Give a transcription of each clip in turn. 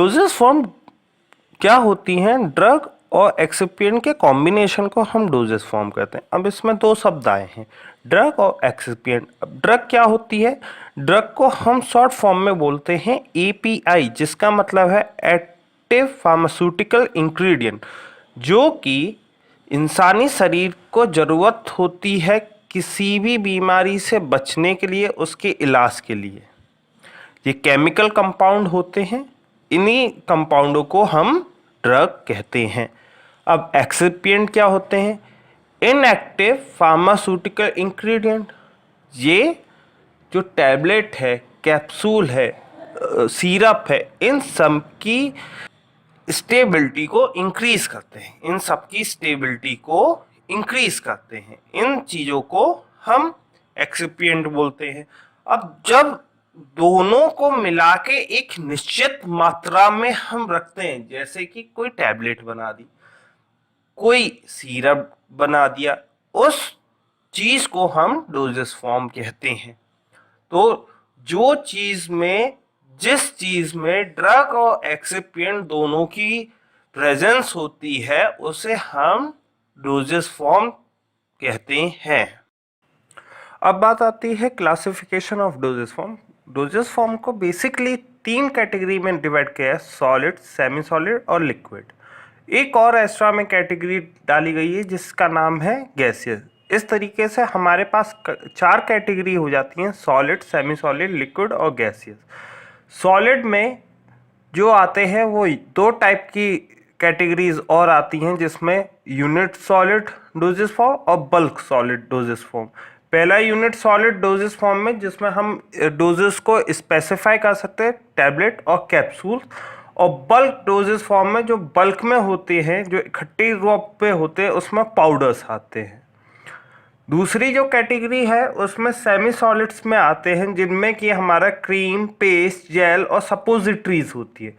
Doses form क्या होती हैं? ड्रग और एक्सिपिएंट के कॉम्बिनेशन को हम डोजेस फॉर्म कहते हैं। अब इसमें दो शब्द आए हैं, ड्रग और एक्सिपिएंट। अब ड्रग क्या होती है? ड्रग को हम शॉर्ट फॉर्म में बोलते हैं एपीआई, जिसका मतलब है एक्टिव फार्मास्यूटिकल इंग्रेडिएंट, जो कि इंसानी शरीर को ज़रूरत होती है किसी भी बीमारी से बचने के लिए, उसके इलाज के लिए। ये केमिकल कंपाउंड होते हैं, इन्हीं कंपाउंडों को हम ड्रग कहते हैं। अब एक्सिपिएंट क्या होते हैं? Inactive pharmaceutical ingredient. ये जो टैबलेट है, कैप्सूल है, सिरप है, इन सब की स्टेबिलिटी को इंक्रीज करते हैं, इन सब की स्टेबिलिटी को इंक्रीज करते हैं। इन चीज़ों को हम एक्सिपिएंट बोलते हैं। अब जब दोनों को मिला के एक निश्चित मात्रा में हम रखते हैं, जैसे कि कोई टैबलेट बना दी, कोई सिरप बना दिया, उस चीज को हम डोजेस फॉर्म कहते हैं। तो जिस चीज में ड्रग और एक्सिपिएंट दोनों की प्रेजेंस होती है, उसे हम डोजेस फॉर्म कहते हैं। अब बात आती है classification of doses form. Doses form को बेसिकली 3 कैटेगरी में डिवाइड किया है, सॉलिड, सेमी सॉलिड और लिक्विड। एक और एक्स्ट्रा में कैटेगरी डाली गई है जिसका नाम है गैसियस। इस तरीके से हमारे पास 4 कैटेगरी हो जाती हैं, सॉलिड, सेमी सॉलिड, लिक्विड और गैसियस। सॉलिड में जो आते हैं वो 2 टाइप की कैटेगरीज और आती हैं, जिसमें यूनिट सॉलिड डोजेस फॉर्म और बल्क सॉलिड डोजेस फॉर्म। पहला यूनिट सॉलिड डोजेस फॉर्म में, जिसमें हम डोजेस को स्पेसिफाई कर सकते हैं, टैबलेट और कैप्सूल। और बल्क डोजेस फॉर्म में, जो बल्क में होते हैं, जो इकट्ठी रूप पे होते हैं, उसमें पाउडर्स आते हैं। दूसरी जो कैटेगरी है उसमें सेमी सॉलिड्स में आते हैं, जिनमें कि हमारा क्रीम, पेस्ट, जेल और सपोजिटरीज होती है।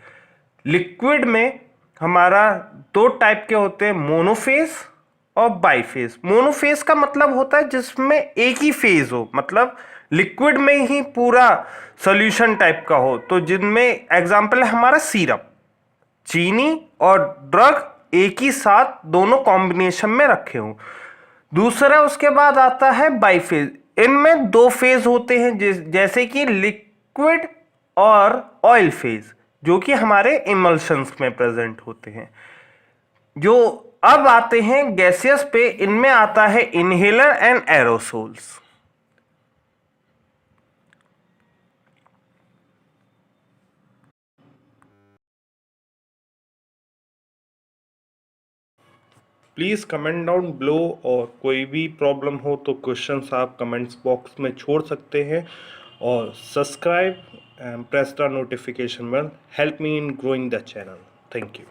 लिक्विड में हमारा 2 टाइप के होते हैं, मोनोफेज और बाईफेज। मोनोफेज का मतलब होता है जिसमें एक ही फेज हो, मतलब लिक्विड में ही पूरा सॉल्यूशन टाइप का हो। तो जिनमें एग्जांपल है हमारा सिरप, चीनी और ड्रग एक ही साथ दोनों कॉम्बिनेशन में रखे हों। दूसरा उसके बाद आता है बाईफेज। इनमें 2 फेज होते हैं, जैसे कि लिक्विड और ऑयल फेज, जो कि हमारे इमल्शंस में प्रेजेंट होते हैं। जो अब आते हैं गैसियस पे, इनमें आता है inhaler and aerosols. Please comment down below, और कोई भी प्रॉब्लम हो तो क्वेश्चंस आप कमेंट्स बॉक्स में छोड़ सकते हैं। और subscribe and press the notification bell, help me in growing the channel. Thank you.